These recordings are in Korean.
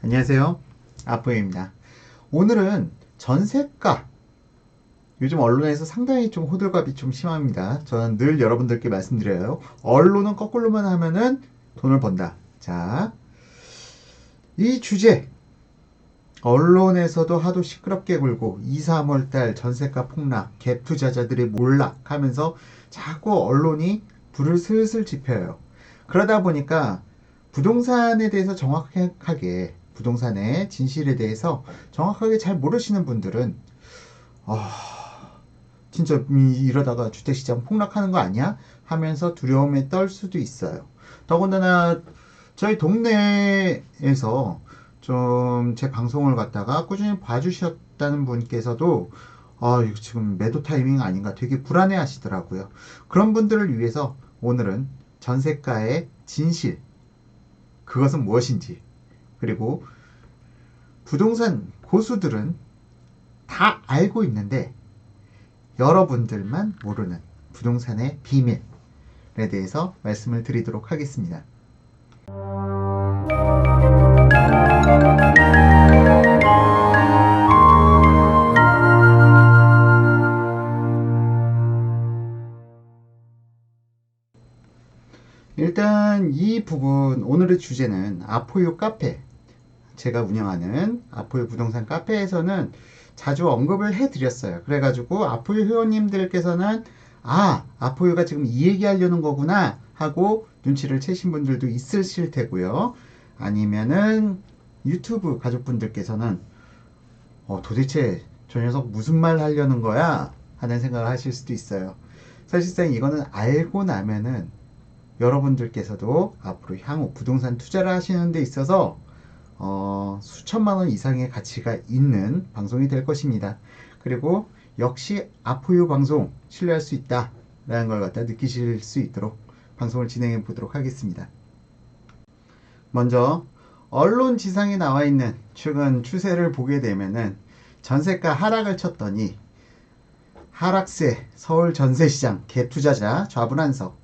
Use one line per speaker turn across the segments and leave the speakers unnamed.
안녕하세요. 아포입니다. 오늘은 전세가, 요즘 언론에서 상당히 좀 호들갑이 좀 심합니다. 저는 늘 여러분들께 말씀드려요. 언론은 거꾸로만 하면은 돈을 번다. 자, 이 주제, 언론에서도 하도 시끄럽게 굴고 2, 3월 달 전세가 폭락, 갭 투자자들이 몰락하면서 자꾸 언론이 불을 슬슬 지펴요. 그러다 보니까 부동산에 대해서 정확하게, 부동산의 진실에 대해서 정확하게 잘 모르시는 분들은 진짜 이러다가 주택시장 폭락하는 거 아니야? 하면서 두려움에 떨 수도 있어요. 더군다나 저희 동네에서 좀 제 방송을 갖다가 꾸준히 봐주셨다는 분께서도 이거 지금 매도 타이밍 아닌가 되게 불안해 하시더라고요. 그런 분들을 위해서 오늘은 전세가의 진실, 그것은 무엇인지, 그리고 부동산 고수들은 다 알고 있는데 여러분들만 모르는 부동산의 비밀에 대해서 말씀을 드리도록 하겠습니다. 일단 이 부분, 오늘의 주제는 아포유 카페, 제가 운영하는 아포유 부동산 카페에서는 자주 언급을 해드렸어요. 그래가지고 아포유 회원님들께서는 아포유가 지금 이 얘기 하려는 거구나 하고 눈치를 채신 분들도 있으실 테고요. 아니면은 유튜브 가족분들께서는 도대체 저 녀석 무슨 말 하려는 거야? 하는 생각을 하실 수도 있어요. 사실상 이거는 알고 나면은 여러분들께서도 앞으로 향후 부동산 투자를 하시는 데 있어서 수천만 원 이상의 가치가 있는 방송이 될 것입니다. 그리고 역시 아포유 방송 신뢰할 수 있다 라는 걸 갖다 느끼실 수 있도록 방송을 진행해 보도록 하겠습니다. 먼저 언론 지상에 나와 있는 최근 추세를 보게 되면은 전세가 하락을 쳤더니 하락세 서울 전세시장 갭 투자자 좌불안석,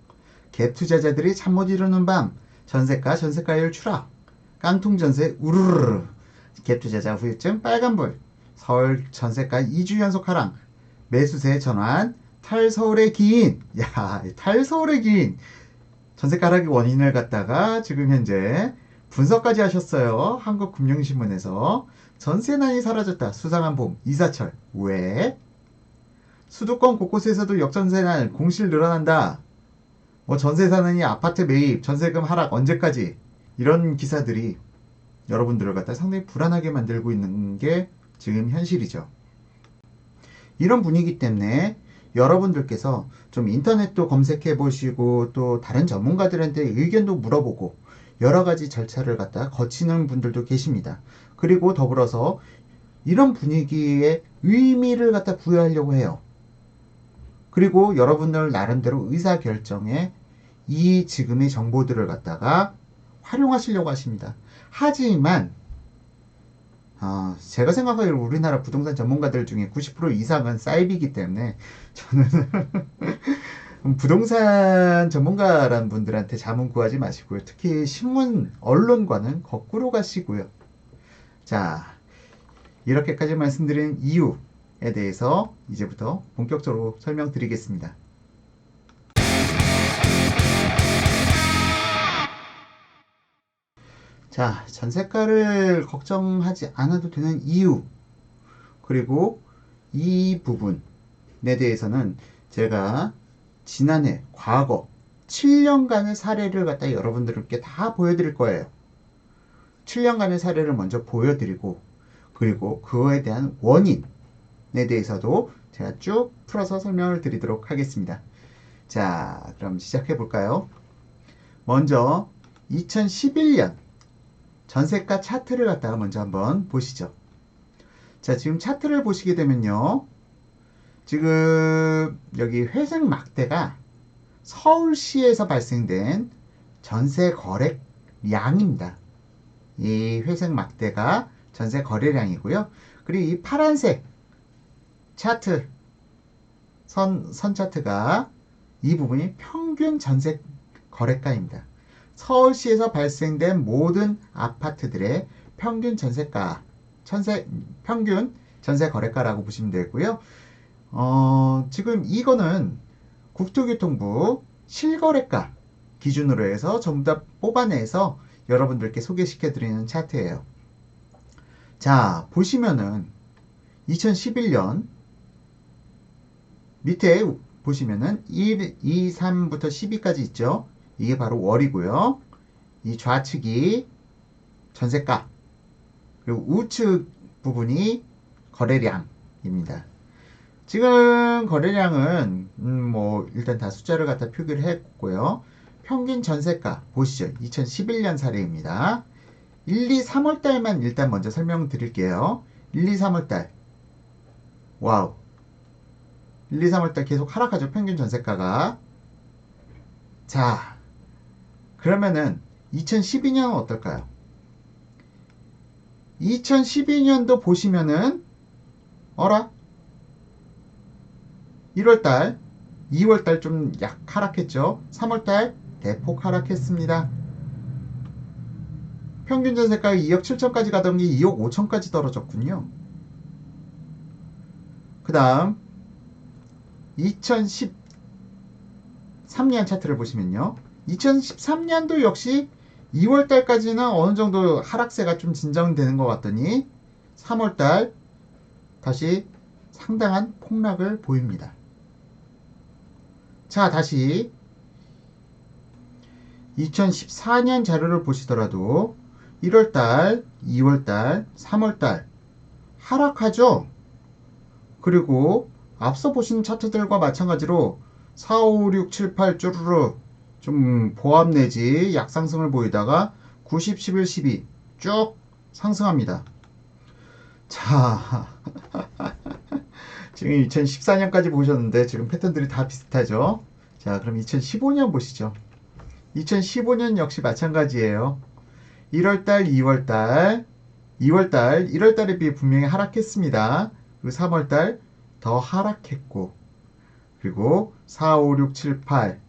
갭 투자자들이 잠 못 이루는 밤 전세가율 추락, 깡통 전세 우르르, 갭 투자자 후유증 빨간불, 서울 전세가 2주 연속 하락, 매수세 전환, 탈서울의 기인, 탈서울의 기인, 전세가 하락의 원인을 갖다가 지금 현재 분석까지 하셨어요. 한국금융신문에서. 전세난이 사라졌다. 수상한 봄 이사철. 왜? 수도권 곳곳에서도 역전세난 공실 늘어난다. 전세 사느니 아파트 매입, 전세금 하락 언제까지? 이런 기사들이 여러분들을 갖다 상당히 불안하게 만들고 있는 게 지금 현실이죠. 이런 분위기 때문에 여러분들께서 좀 인터넷도 검색해 보시고 또 다른 전문가들한테 의견도 물어보고 여러 가지 절차를 갖다 거치는 분들도 계십니다. 그리고 더불어서 이런 분위기에 의미를 갖다 부여하려고 해요. 그리고 여러분들 나름대로 의사결정에 이 지금의 정보들을 갖다가 활용하시려고 하십니다. 하지만 제가 생각하기로 우리나라 부동산 전문가들 중에 90% 이상은 사이비이기 때문에 저는 부동산 전문가란 분들한테 자문 구하지 마시고요. 특히 신문, 언론과는 거꾸로 가시고요. 자, 이렇게까지 말씀드린 이유에 대해서 이제부터 본격적으로 설명드리겠습니다. 자, 전세가를 걱정하지 않아도 되는 이유, 그리고 이 부분에 대해서는 제가 지난해, 과거 7년간의 사례를 갖다 여러분들께 다 보여드릴 거예요. 7년간의 사례를 먼저 보여드리고, 그리고 그거에 대한 원인에 대해서도 제가 쭉 풀어서 설명을 드리도록 하겠습니다. 자, 그럼 시작해 볼까요? 먼저 2011년 전세가 차트를 갖다가 먼저 한번 보시죠. 자, 지금 차트를 보시게 되면요. 지금 여기 회색 막대가 서울시에서 발생된 전세 거래량입니다. 이 회색 막대가 전세 거래량이고요. 그리고 이 파란색 차트, 선 차트가 이 부분이 평균 전세 거래가입니다. 서울시에서 발생된 모든 아파트들의 평균 전세가, 평균 전세 거래가라고 보시면 되고요. 지금 이거는 국토교통부 실거래가 기준으로 해서 전부 다 뽑아내서 여러분들께 소개시켜 드리는 차트예요. 자, 보시면은 2011년 밑에 보시면은 1, 2, 3부터 12까지 있죠. 이게 바로 월이고요. 이 좌측이 전세가, 그리고 우측 부분이 거래량입니다. 지금 거래량은 뭐 일단 다 숫자를 갖다 표기를 했고요. 평균 전세가 보시죠. 2011년 사례입니다. 1, 2, 3월 달만 일단 먼저 설명드릴게요. 1, 2, 3월 달. 와우. 1, 2, 3월 달 계속 하락하죠. 평균 전세가가. 자, 그러면은 2012년은 어떨까요? 2012년도 보시면은 어라? 1월달, 2월달 좀 약 하락했죠. 3월달 대폭 하락했습니다. 평균 전세가가 2억 7천까지 가던 게 2억 5천까지 떨어졌군요. 그 다음 2013년 차트를 보시면요. 2013년도 역시 2월달까지는 어느 정도 하락세가 좀 진정되는 것 같더니 3월달 다시 상당한 폭락을 보입니다. 자, 다시 2014년 자료를 보시더라도 1월달, 2월달, 3월달 하락하죠. 그리고 앞서 보신 차트들과 마찬가지로 4, 5, 6, 7, 8 쭈루루 좀 보합 내지 약상승을 보이다가 90, 11, 12 쭉 상승합니다. 자, 지금 2014년까지 보셨는데 지금 패턴들이 다 비슷하죠. 자, 그럼 2015년 보시죠. 2015년 역시 마찬가지예요. 1월달, 2월달, 2월달, 1월달에 비해 분명히 하락했습니다. 그리고 3월달 더 하락했고, 그리고 4, 5, 6, 7, 8.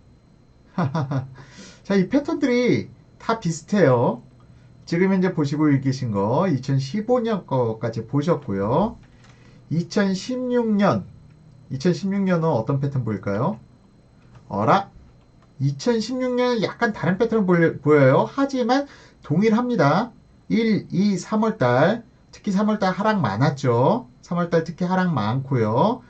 자, 이 패턴들이 다 비슷해요. 지금 현재 보시고 계신 거 2015년 거까지 보셨고요. 2016년은 어떤 패턴 보일까요? 어라? 2016년은 약간 다른 패턴 보여요. 하지만 동일합니다. 1, 2, 3월달, 특히 3월달 하락 많았죠. 3월달 특히 하락 많고요.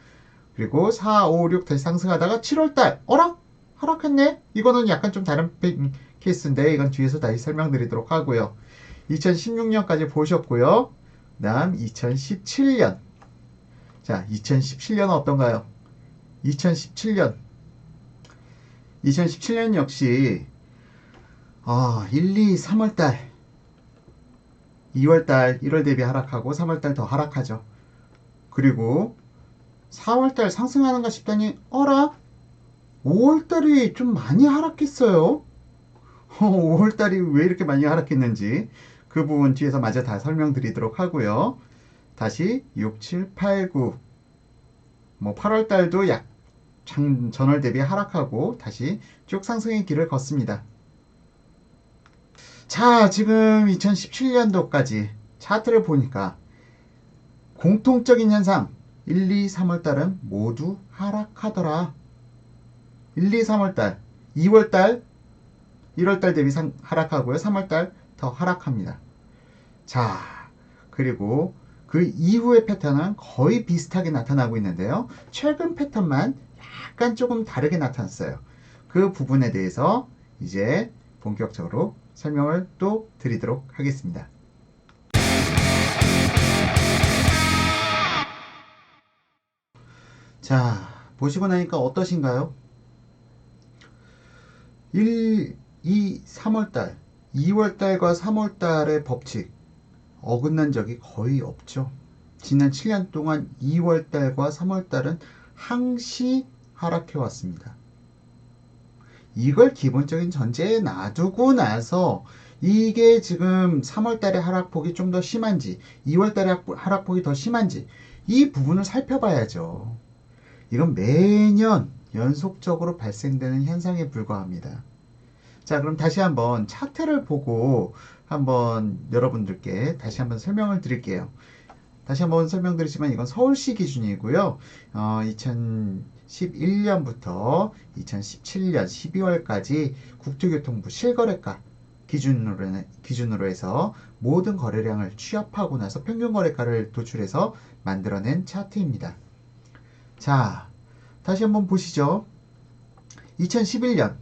그리고 4, 5, 6 다시 상승하다가 7월달, 어라? 하락했네? 이거는 약간 좀 다른 케이스인데 이건 뒤에서 다시 설명드리도록 하고요. 2016년까지 보셨고요. 그 다음 2017년. 자, 2017년은 어떤가요? 2017년 역시 1, 2, 3월달, 2월달, 1월 대비 하락하고 3월달 더 하락하죠. 그리고 4월달 상승하는가 싶더니 어라? 5월달이 좀 많이 하락했어요. 5월달이 왜 이렇게 많이 하락했는지 그 부분 뒤에서 마저 다 설명드리도록 하고요. 다시 6, 7, 8, 9 뭐 8월달도 약 전월 대비 하락하고 다시 쭉 상승의 길을 걷습니다. 자, 지금 2017년도까지 차트를 보니까 공통적인 현상 1, 2, 3월달은 모두 하락하더라. 1, 2, 3월달, 2월달, 1월달 대비 하락하고요. 3월달 더 하락합니다. 자, 그리고 그 이후의 패턴은 거의 비슷하게 나타나고 있는데요. 최근 패턴만 약간 조금 다르게 나타났어요. 그 부분에 대해서 이제 본격적으로 설명을 또 드리도록 하겠습니다. 자, 보시고 나니까 어떠신가요? 1, 2, 3월달, 2월달과 3월달의 법칙 어긋난 적이 거의 없죠. 지난 7년 동안 2월달과 3월달은 항시 하락해 왔습니다. 이걸 기본적인 전제에 놔두고 나서 이게 지금 3월달의 하락폭이 좀 더 심한지 2월달의 하락폭이 더 심한지 이 부분을 살펴봐야죠. 이건 매년 연속적으로 발생되는 현상에 불과합니다. 자, 그럼 다시 한번 차트를 보고 한번 여러분들께 다시 한번 설명을 드릴게요. 다시 한번 설명드리지만 이건 서울시 기준이고요. 2011년부터 2017년 12월까지 국토교통부 실거래가 기준으로 해서 모든 거래량을 취합하고 나서 평균 거래가를 도출해서 만들어낸 차트입니다. 자, 다시 한번 보시죠. 2011년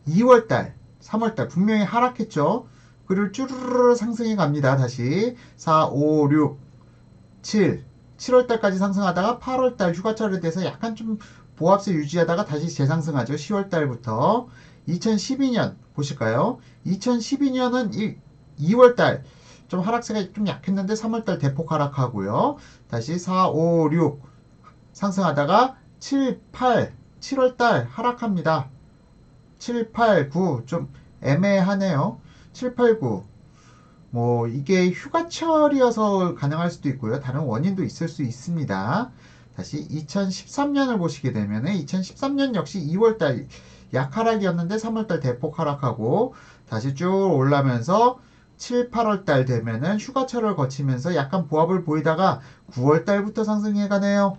2월달, 3월달 분명히 하락했죠. 그리고 쭈르르 상승해 갑니다. 다시 4, 5, 6, 7월달까지 상승하다가 8월달 휴가철에 대해서 약간 좀 보합세 유지하다가 다시 재상승하죠. 10월달부터 2012년 보실까요? 2012년은 2월달 좀 하락세가 좀 약했는데 3월달 대폭 하락하고요. 다시 4, 5, 6 상승하다가 7, 8, 7월달 하락합니다. 7, 8, 9 좀 애매하네요. 7, 8, 9 뭐 이게 휴가철이어서 가능할 수도 있고요. 다른 원인도 있을 수 있습니다. 다시 2013년을 보시게 되면 2013년 역시 2월달 약하락이었는데 3월달 대폭 하락하고 다시 쭉 올라면서 7, 8월달 되면은 휴가철을 거치면서 약간 보합을 보이다가 9월달부터 상승해 가네요.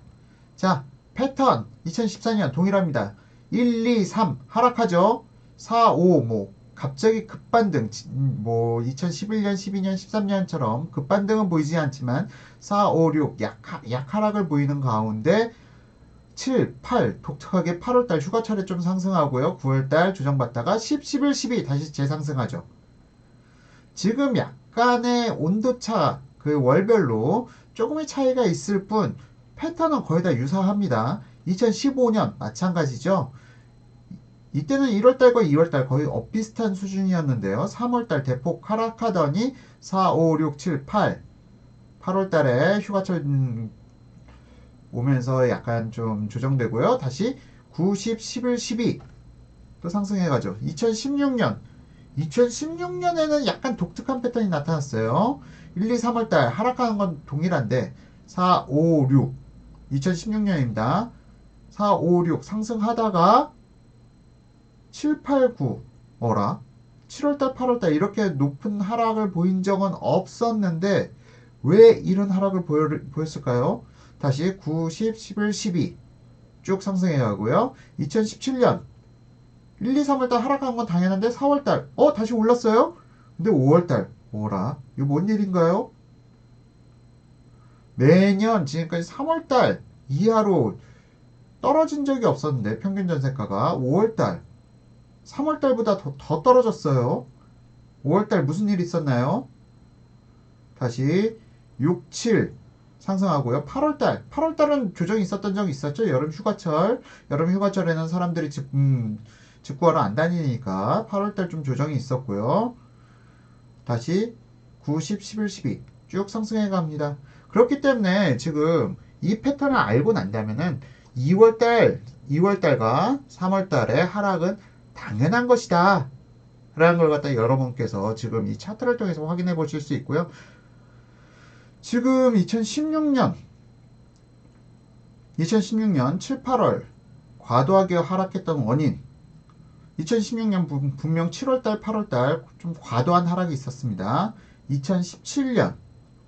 자, 패턴 2014년 동일합니다. 1, 2, 3 하락하죠. 4, 5 뭐 갑자기 급반등, 뭐 2011년, 12년, 13년처럼 급반등은 보이지 않지만 4, 5, 6 약하락을 보이는 가운데 7, 8 독특하게 8월달 휴가철에 좀 상승하고요. 9월달 조정받다가 10, 11, 12 다시 재상승하죠. 지금 약간의 온도차 그 월별로 조금의 차이가 있을 뿐 패턴은 거의 다 유사합니다. 2015년 마찬가지죠. 이때는 1월달과 2월달 거의 엇비슷한 수준이었는데요. 3월달 대폭 하락하더니 4, 5, 6, 7, 8월달에 휴가철 오면서 약간 좀 조정되고요. 다시 9, 10, 11, 12 또 상승해가죠. 2016년에는 약간 독특한 패턴이 나타났어요. 1, 2, 3월달 하락하는 건 동일한데 4, 5, 6 2016년입니다. 4, 5, 6 상승하다가 7, 8, 9 어라 7월달 8월달 이렇게 높은 하락을 보인 적은 없었는데 왜 이런 하락을 보였을까요? 다시 9, 10, 11, 12 쭉 상승해 가고요. 2017년 1, 2, 3월달 하락한 건 당연한데 4월달 다시 올랐어요? 근데 5월달 어라 이거 뭔 일인가요? 매년 지금까지 3월달 이하로 떨어진 적이 없었는데 평균 전세가가 5월달 3월달보다 더 떨어졌어요. 5월달 무슨 일이 있었나요? 다시 6, 7 상승하고요. 8월달은 조정이 있었던 적이 있었죠. 여름 휴가철에는 사람들이 집 구하러 안 다니니까 8월달 좀 조정이 있었고요. 다시 9, 10, 11, 12 쭉 상승해 갑니다. 그렇기 때문에 지금 이 패턴을 알고 난다면은 2월달과 3월달의 하락은 당연한 것이다 라는 걸 갖다 여러분께서 지금 이 차트를 통해서 확인해 보실 수 있고요. 지금 2016년 7, 8월 과도하게 하락했던 원인 2016년 분명 7월달 8월달 좀 과도한 하락이 있었습니다. 2017년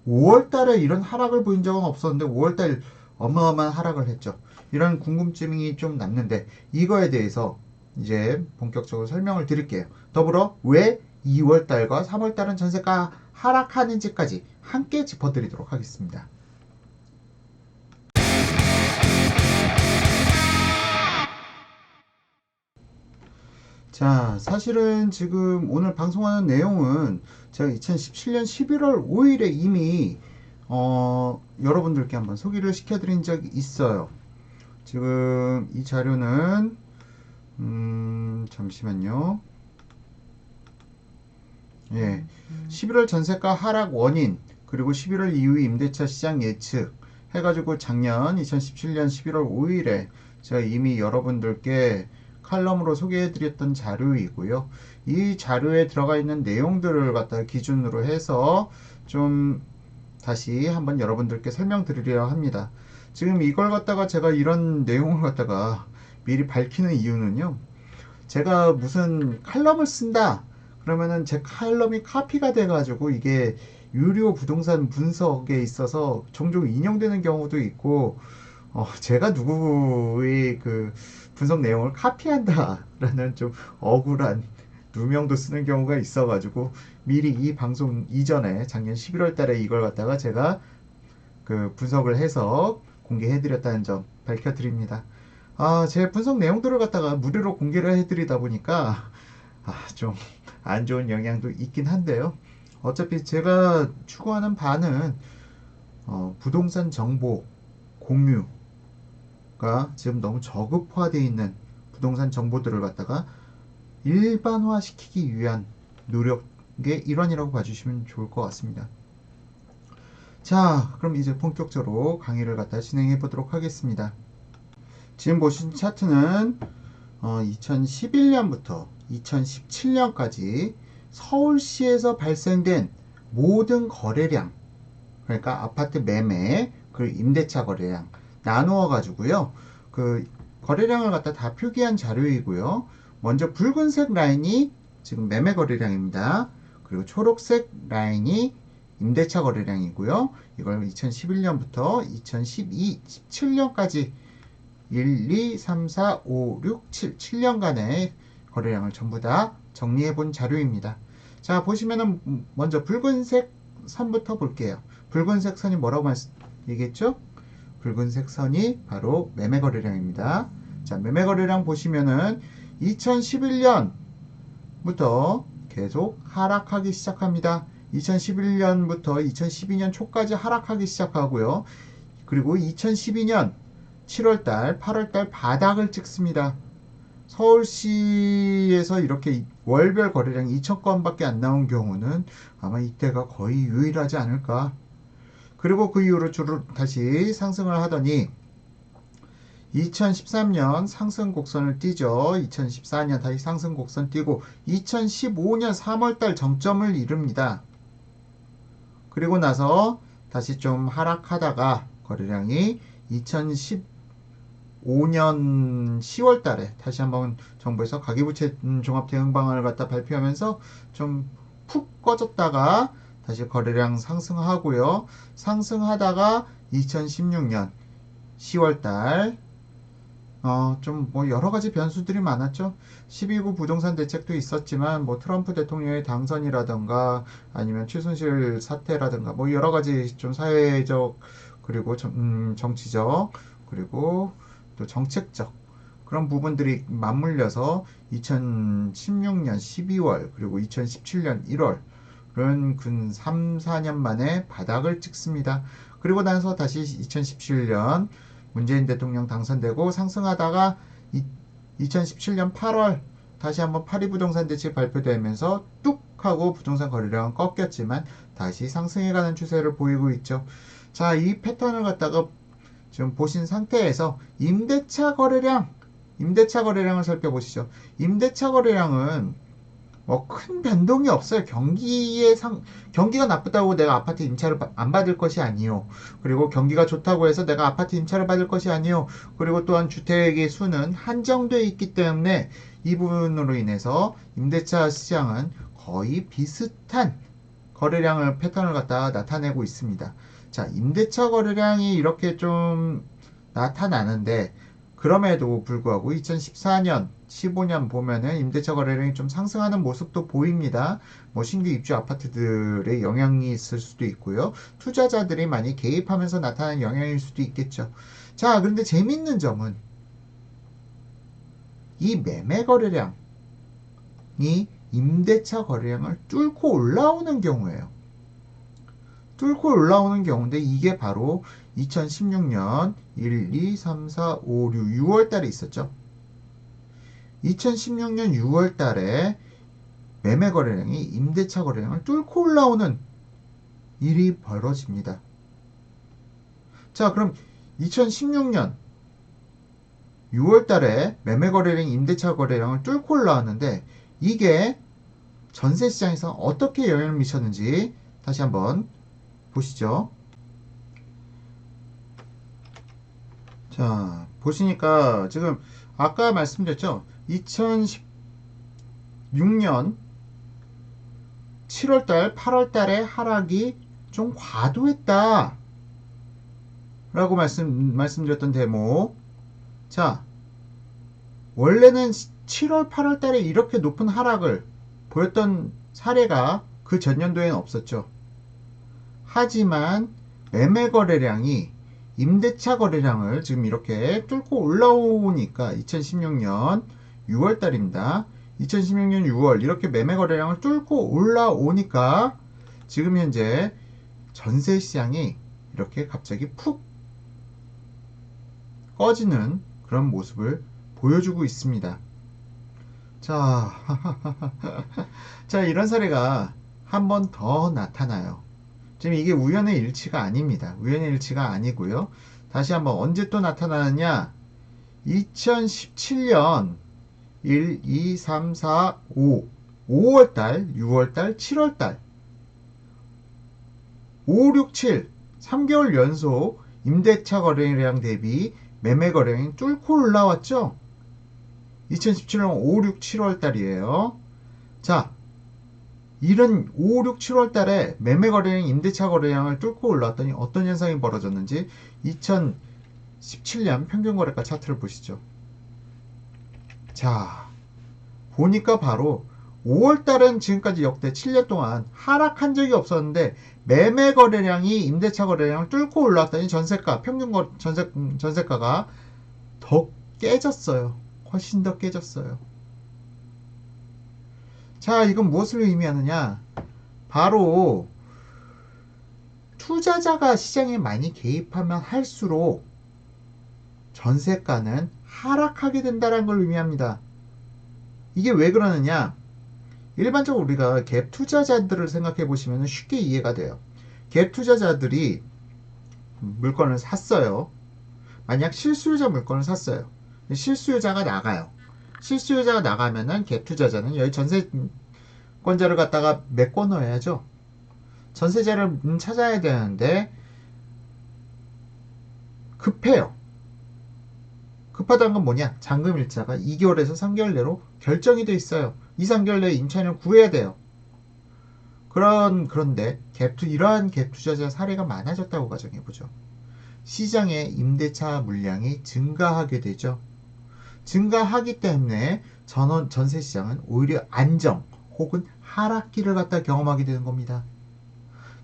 5월달에 이런 하락을 보인 적은 없었는데 5월달 어마어마한 하락을 했죠. 이런 궁금증이 좀 남는데 이거에 대해서 이제 본격적으로 설명을 드릴게요. 더불어 왜 2월달과 3월달은 전세가 하락하는지까지 함께 짚어드리도록 하겠습니다. 자, 사실은 지금 오늘 방송하는 내용은 제가 2017년 11월 5일에 이미 여러분들께 한번 소개를 시켜드린 적이 있어요. 지금 이 자료는 잠시만요. 예, 11월 전세가 하락 원인 그리고 11월 이후 임대차 시장 예측 해가지고 작년 2017년 11월 5일에 제가 이미 여러분들께 칼럼으로 소개해드렸던 자료이고요. 이 자료에 들어가 있는 내용들을 갖다 기준으로 해서 좀 다시 한번 여러분들께 설명드리려 합니다. 지금 이걸 갖다가 제가 이런 내용을 갖다가 미리 밝히는 이유는요. 제가 무슨 칼럼을 쓴다. 그러면은 제 칼럼이 카피가 돼가지고 이게 유료 부동산 분석에 있어서 종종 인용되는 경우도 있고, 제가 누구의 그 분석 내용을 카피한다라는 좀 억울한 누명도 쓰는 경우가 있어가지고 미리 이 방송 이전에 작년 11월 달에 이걸 갖다가 제가 그 분석을 해서 공개해드렸다는 점 밝혀드립니다. 제 분석 내용들을 갖다가 무료로 공개를 해드리다 보니까 좀 안 좋은 영향도 있긴 한데요. 어차피 제가 추구하는 바는 부동산 정보 공유가 지금 너무 저급화되어 있는 부동산 정보들을 갖다가 일반화시키기 위한 노력의 일환이라고 봐주시면 좋을 것 같습니다. 자, 그럼 이제 본격적으로 강의를 갖다 진행해 보도록 하겠습니다. 지금 보신 차트는 2011년부터 2017년까지 서울시에서 발생된 모든 거래량, 그러니까 아파트 매매, 그리고 임대차 거래량 나누어 가지고요. 그 거래량을 갖다 다 표기한 자료이고요. 먼저 붉은색 라인이 지금 매매 거래량입니다. 그리고 초록색 라인이 임대차 거래량이고요. 이걸 2011년부터 2012, 17년까지 1, 2, 3, 4, 5, 6, 7, 7년간의 거래량을 전부 다 정리해 본 자료입니다. 자, 보시면은 먼저 붉은색 선부터 볼게요. 붉은색 선이 뭐라고 얘기했죠? 붉은색 선이 바로 매매 거래량입니다. 자, 매매 거래량 보시면은 2011년부터 계속 하락하기 시작합니다. 2011년부터 2012년 초까지 하락하기 시작하고요. 그리고 2012년 7월달, 8월달 바닥을 찍습니다. 서울시에서 이렇게 월별 거래량 2,000건밖에 안 나온 경우는 아마 이때가 거의 유일하지 않을까. 그리고 그 이후로 주로 다시 상승을 하더니 2013년 상승 곡선을 띄죠. 2014년 다시 상승 곡선 띄고 2015년 3월달 정점을 이룹니다. 그리고 나서 다시 좀 하락하다가 거래량이 2015년 10월 달에 다시 한번 정부에서 가계부채 종합 대응 방안을 갖다 발표하면서 좀 푹 꺼졌다가 다시 거래량 상승하고요. 상승하다가 2016년 10월 달 좀 뭐 여러 가지 변수들이 많았죠. 12구 부동산 대책도 있었지만 뭐 트럼프 대통령의 당선이라든가 아니면 최순실 사태라든가 뭐 여러 가지 좀 사회적 그리고 정치적 그리고 또 정책적 그런 부분들이 맞물려서 2016년 12월 그리고 2017년 1월 은 근 3, 4년 만에 바닥을 찍습니다. 그리고 나서 다시 2017년 문재인 대통령 당선되고 상승하다가 2017년 8월 다시 한번 파리 부동산 대책 발표되면서 뚝 하고 부동산 거래량은 꺾였지만 다시 상승해가는 추세를 보이고 있죠. 자, 이 패턴을 갖다가 지금 보신 상태에서 임대차 거래량을 살펴보시죠. 임대차 거래량은 뭐 큰 변동이 없어요. 경기가 나쁘다고 내가 아파트 임차를 안 받을 것이 아니요. 그리고 경기가 좋다고 해서 내가 아파트 임차를 받을 것이 아니요. 그리고 또한 주택의 수는 한정되어 있기 때문에 이 부분으로 인해서 임대차 시장은 거의 비슷한 거래량을 패턴을 갖다 나타내고 있습니다. 자, 임대차 거래량이 이렇게 좀 나타나는데 그럼에도 불구하고 2014년, 15년 보면은 임대차 거래량이 좀 상승하는 모습도 보입니다. 뭐 신규 입주 아파트들의 영향이 있을 수도 있고요. 투자자들이 많이 개입하면서 나타나는 영향일 수도 있겠죠. 자, 그런데 재밌는 점은 이 매매 거래량이 임대차 거래량을 뚫고 올라오는 경우예요. 뚫고 올라오는 경우인데 이게 바로 2016년 1, 2, 3, 4, 5, 6, 6월 달에 있었죠. 2016년 6월 달에 매매 거래량이 임대차 거래량을 뚫고 올라오는 일이 벌어집니다. 자, 그럼 2016년 6월 달에 매매 거래량, 임대차 거래량을 뚫고 올라왔는데 이게 전세 시장에서 어떻게 영향을 미쳤는지 다시 한번 보시죠. 자, 보시니까 지금 아까 말씀드렸죠. 2016년 7월달, 8월달에 하락이 좀 과도했다 라고 말씀드렸던 대목. 자, 원래는 7월, 8월 달에 이렇게 높은 하락을 보였던 사례가 그 전년도에는 없었죠. 하지만 매매 거래량이 임대차 거래량을 지금 이렇게 뚫고 올라오니까 2016년 6월 달입니다. 2016년 6월 이렇게 매매 거래량을 뚫고 올라오니까 지금 현재 전세 시장이 이렇게 갑자기 푹 꺼지는 그런 모습을 보여주고 있습니다. 자, 자, 이런 사례가 한 번 더 나타나요. 지금 이게 우연의 일치가 아닙니다. 우연의 일치가 아니고요. 다시 한번 언제 또 나타나느냐? 2017년 1, 2, 3, 4, 5, 5월달, 6월달, 7월달 5, 6, 7, 3개월 연속 임대차 거래량 대비 매매 거래량이 뚫고 올라왔죠? 2017년 5, 6, 7월 달이에요. 자, 이런 5, 6, 7월 달에 매매 거래량, 임대차 거래량을 뚫고 올라왔더니 어떤 현상이 벌어졌는지 2017년 평균 거래가 차트를 보시죠. 자, 보니까 바로 5월 달은 지금까지 역대 7년 동안 하락한 적이 없었는데 매매 거래량이 임대차 거래량을 뚫고 올라왔더니 전세가, 평균 전세가가 더 깨졌어요. 훨씬 더 깨졌어요. 자, 이건 무엇을 의미하느냐? 바로 투자자가 시장에 많이 개입하면 할수록 전세가는 하락하게 된다는 걸 의미합니다. 이게 왜 그러느냐? 일반적으로 우리가 갭 투자자들을 생각해 보시면 쉽게 이해가 돼요. 갭 투자자들이 물건을 샀어요. 만약 실수요자 물건을 샀어요. 실수요자가 나가요. 실수요자가 나가면은 갭 투자자는 여기 전세권자를 갖다가 메꿔 넣어야죠. 전세자를 찾아야 되는데 급해요. 급하다는 건 뭐냐? 잔금 일자가 2개월에서 3개월 내로 결정이 돼 있어요. 2, 3개월 내에 임차인을 구해야 돼요. 그런데 이러한 갭 투자자 사례가 많아졌다고 가정해보죠. 시장의 임대차 물량이 증가하게 되죠. 증가하기 때문에 전세 시장은 오히려 안정 혹은 하락기를 갖다 경험하게 되는 겁니다.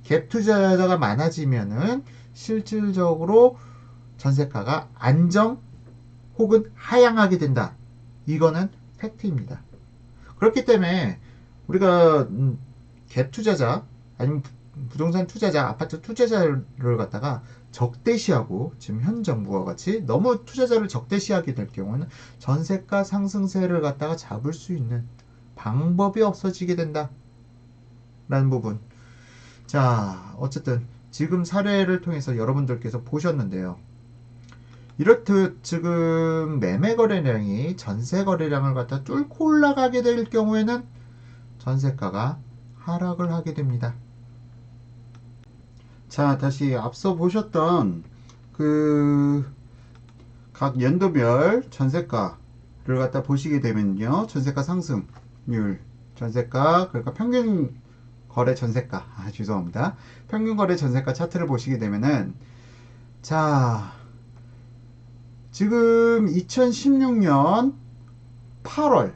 갭 투자자가 많아지면은 실질적으로 전세가가 안정 혹은 하향하게 된다. 이거는 팩트입니다. 그렇기 때문에 우리가 갭 투자자 아니면 부동산 투자자, 아파트 투자자를 갖다가 적대시하고 지금 현 정부와 같이 너무 투자자를 적대시하게 될 경우는 전세가 상승세를 갖다가 잡을 수 있는 방법이 없어지게 된다 라는 부분. 자, 어쨌든 지금 사례를 통해서 여러분들께서 보셨는데요. 이렇듯 지금 매매 거래량이 전세 거래량을 갖다 뚫고 올라가게 될 경우에는 전세가가 하락을 하게 됩니다. 자, 다시 앞서 보셨던 각 연도별 전세가를 갖다 보시게 되면요. 전세가 상승률, 전세가, 그러니까 평균 거래 전세가, 죄송합니다. 평균 거래 전세가 차트를 보시게 되면은, 자, 지금 2016년 8월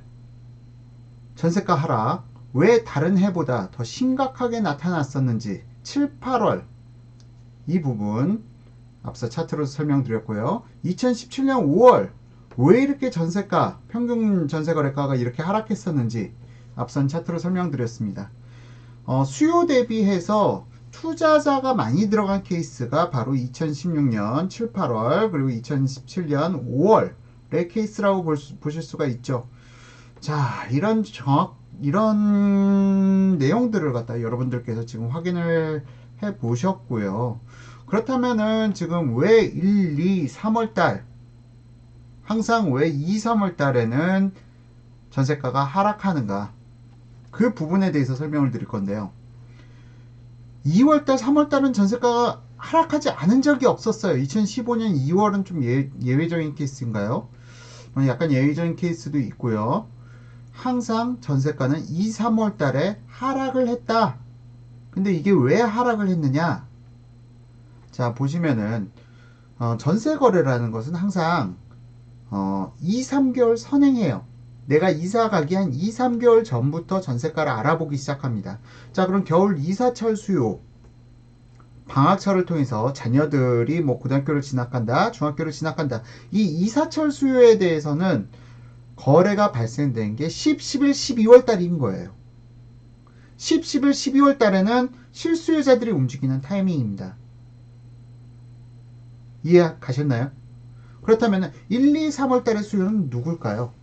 전세가 하락, 왜 다른 해보다 더 심각하게 나타났었는지 7, 8월 이 부분 앞서 차트로 설명드렸고요. 2017년 5월 왜 이렇게 전세가, 평균 전세거래가가 이렇게 하락했었는지 앞선 차트로 설명드렸습니다. 수요 대비해서 투자자가 많이 들어간 케이스가 바로 2016년 7, 8월 그리고 2017년 5월의 케이스라고 보실 수가 있죠. 자, 이런 내용들을 갖다 여러분들께서 지금 확인을 해 보셨고요. 그렇다면은 지금 왜 1, 2, 3월 달 항상 왜 2, 3월 달에는 전세가가 하락하는가? 그 부분에 대해서 설명을 드릴 건데요. 2월 달, 3월 달은 전세가가 하락하지 않은 적이 없었어요. 2015년 2월은 좀 예외적인 케이스인가요? 약간 예외적인 케이스도 있고요. 항상 전세가는 2, 3월 달에 하락을 했다. 근데 이게 왜 하락을 했느냐? 자, 보시면은 전세 거래라는 것은 항상 2, 3개월 선행해요. 내가 이사 가기 한 2, 3개월 전부터 전세가를 알아보기 시작합니다. 자, 그럼 겨울 이사철 수요, 방학철을 통해서 자녀들이 뭐 고등학교를 진학한다, 중학교를 진학한다. 이 이사철 수요에 대해서는 거래가 발생된 게 10, 11, 12월 달인 거예요. 10, 11, 12월 달에는 실수요자들이 움직이는 타이밍입니다. 이해 가셨나요? 그렇다면 1, 2, 3월 달의 수요는 누굴까요?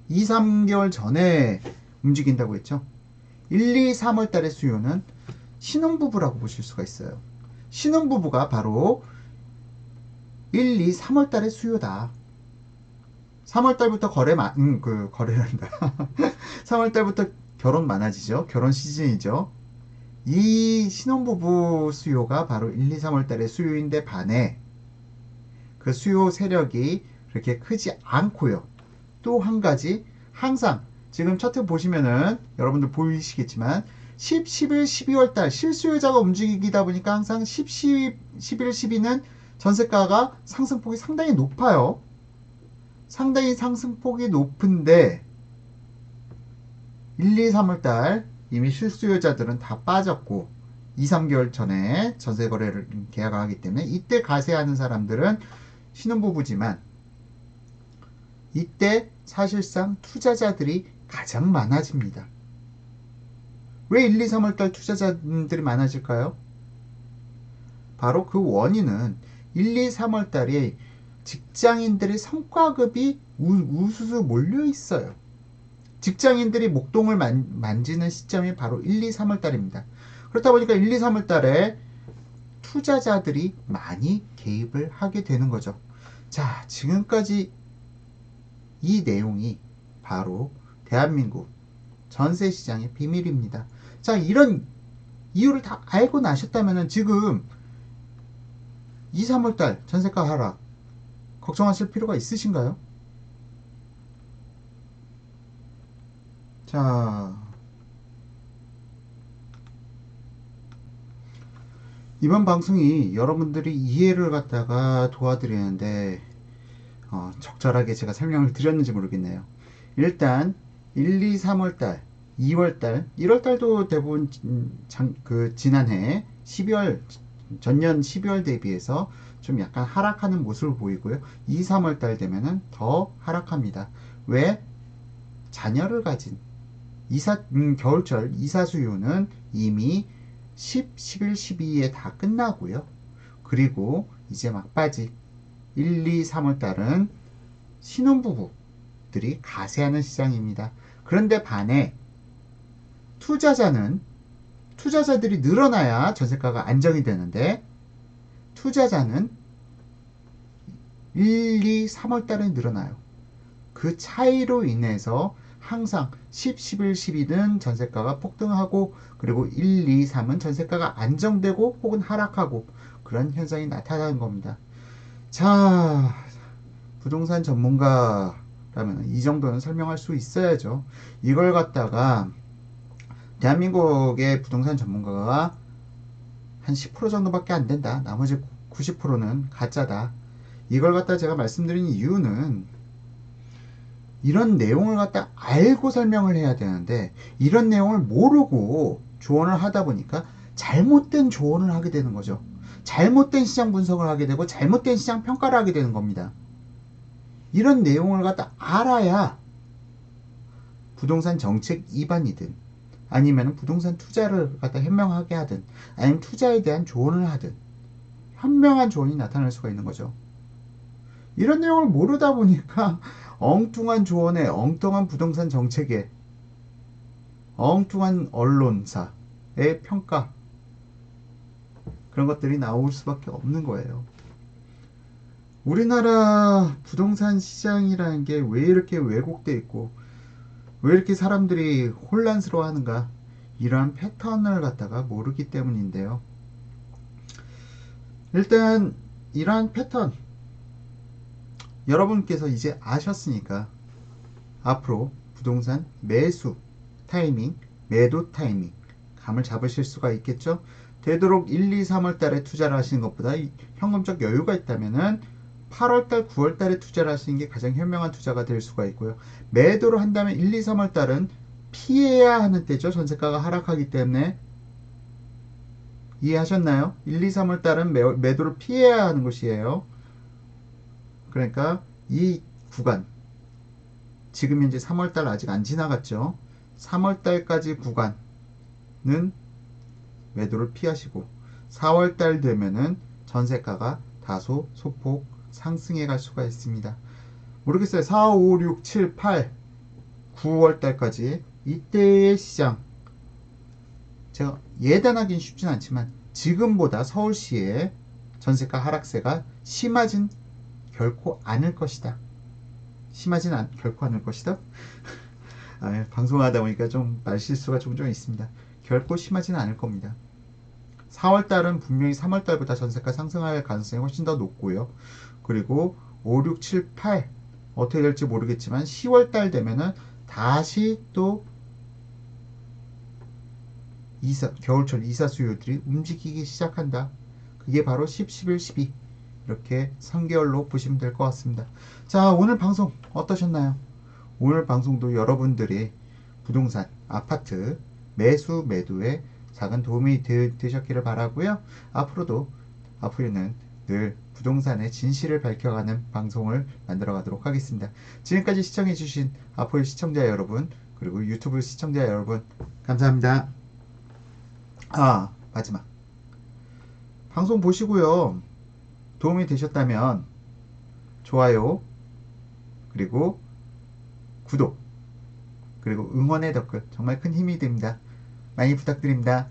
2, 3개월 전에 움직인다고 했죠. 1, 2, 3월 달의 수요는 신혼부부라고 보실 수가 있어요. 신혼부부가 바로 1, 2, 3월 달의 수요다. 3월 달부터 거래란다. 3월 달부터 결혼 많아지죠. 결혼 시즌이죠. 이 신혼부부 수요가 바로 1, 2, 3월 달의 수요인데 반해 그 수요 세력이 그렇게 크지 않고요. 또 한 가지, 항상 지금 차트 보시면은 여러분들 보이시겠지만 10, 11, 12월 달 실수요자가 움직이다 보니까 항상 10, 11, 12는 전세가가 상승폭이 상당히 높아요. 상당히 상승폭이 높은데 1, 2, 3월 달 이미 실수요자들은 다 빠졌고 2, 3개월 전에 전세 거래를 계약하기 때문에 이때 가세하는 사람들은 신혼부부지만 이때 사실상 투자자들이 가장 많아집니다. 왜 1, 2, 3월 달 투자자들이 많아질까요? 바로 그 원인은 1, 2, 3월 달에 직장인들의 성과급이 우수수 몰려 있어요. 직장인들이 목동을 만지는 시점이 바로 1, 2, 3월 달입니다. 그렇다 보니까 1, 2, 3월 달에 투자자들이 많이 개입을 하게 되는 거죠. 자, 지금까지 이 내용이 바로 대한민국 전세시장의 비밀입니다. 자, 이런 이유를 다 알고 나셨다면 지금 2, 3월달 전세가 하락 걱정하실 필요가 있으신가요? 자, 이번 방송이 여러분들이 이해를 갖다가 도와드리는데 적절하게 제가 설명을 드렸는지 모르겠네요. 일단 1, 2, 3월달, 2월달, 1월달도 대부분 지난해 12월 전년 12월 대비해서 좀 약간 하락하는 모습을 보이고요. 2, 3월달 되면은 더 하락합니다. 왜? 자녀를 가진 겨울철 이사 수요는 이미 10, 11, 12에 다 끝나고요. 그리고 이제 막바지 1, 2, 3월 달은 신혼부부들이 가세하는 시장입니다. 그런데 반해 투자자들이 늘어나야 전세가가 안정이 되는데 투자자는 1, 2, 3월 달에 늘어나요. 그 차이로 인해서 항상 10, 11, 12는 전세가가 폭등하고 그리고 1, 2, 3은 전세가가 안정되고 혹은 하락하고 그런 현상이 나타나는 겁니다. 자, 부동산 전문가라면 이 정도는 설명할 수 있어야죠. 이걸 갖다가 대한민국의 부동산 전문가가 한 10% 정도밖에 안 된다. 나머지 90%는 가짜다. 이걸 갖다 제가 말씀드린 이유는 이런 내용을 갖다 알고 설명을 해야 되는데 이런 내용을 모르고 조언을 하다 보니까 잘못된 조언을 하게 되는 거죠. 잘못된 시장 분석을 하게 되고 잘못된 시장 평가를 하게 되는 겁니다. 이런 내용을 갖다 알아야 부동산 정책 위반이든 아니면 부동산 투자를 갖다 현명하게 하든 아니면 투자에 대한 조언을 하든 현명한 조언이 나타날 수가 있는 거죠. 이런 내용을 모르다 보니까 엉뚱한 조언에 엉뚱한 부동산 정책에 엉뚱한 언론사의 평가 그런 것들이 나올 수밖에 없는 거예요. 우리나라 부동산 시장이라는 게 왜 이렇게 왜곡돼 있고 왜 이렇게 사람들이 혼란스러워 하는가 이러한 패턴을 갖다가 모르기 때문인데요. 일단 이러한 패턴 여러분께서 이제 아셨으니까 앞으로 부동산 매수 타이밍, 매도 타이밍 감을 잡으실 수가 있겠죠. 되도록 1, 2, 3월 달에 투자를 하시는 것보다 현금적 여유가 있다면은 8월 달, 9월 달에 투자를 하시는 게 가장 현명한 투자가 될 수가 있고요. 매도를 한다면 1, 2, 3월 달은 피해야 하는 때죠. 전세가가 하락하기 때문에. 이해하셨나요? 1, 2, 3월 달은 매도를 피해야 하는 것이에요. 그러니까 이 구간, 지금 현재 3월 달 아직 안 지나갔죠. 3월 달까지 구간은 매도를 피하시고 4월 달 되면은 전세가가 다소 소폭 상승해 갈 수가 있습니다. 모르겠어요. 4, 5, 6, 7, 8, 9월 달까지 이때의 시장, 제가 예단하기는 쉽진 않지만 지금보다 서울시의 전세가 하락세가 심하진 결코 않을 것이다. 결코 않을 것이다. 방송하다 보니까 좀 말실수가 종종 있습니다. 결코 심하지는 않을 겁니다. 4월달은 분명히 3월달보다 전세가 상승할 가능성이 훨씬 더 높고요. 그리고 5, 6, 7, 8 어떻게 될지 모르겠지만 10월달 되면은 다시 또 겨울철 이사 수요들이 움직이기 시작한다. 그게 바로 10, 11, 12 이렇게 3개월로 보시면 될 것 같습니다. 자, 오늘 방송 어떠셨나요? 오늘 방송도 여러분들이 부동산, 아파트 매수, 매도에 작은 도움이 되셨기를 바라고요. 앞으로는 늘 부동산의 진실을 밝혀가는 방송을 만들어 가도록 하겠습니다. 지금까지 시청해주신 아포일 시청자 여러분, 그리고 유튜브 시청자 여러분, 감사합니다. 마지막. 방송 보시고요. 도움이 되셨다면 좋아요, 그리고 구독, 그리고 응원의 댓글 정말 큰 힘이 됩니다. 많이 부탁드립니다.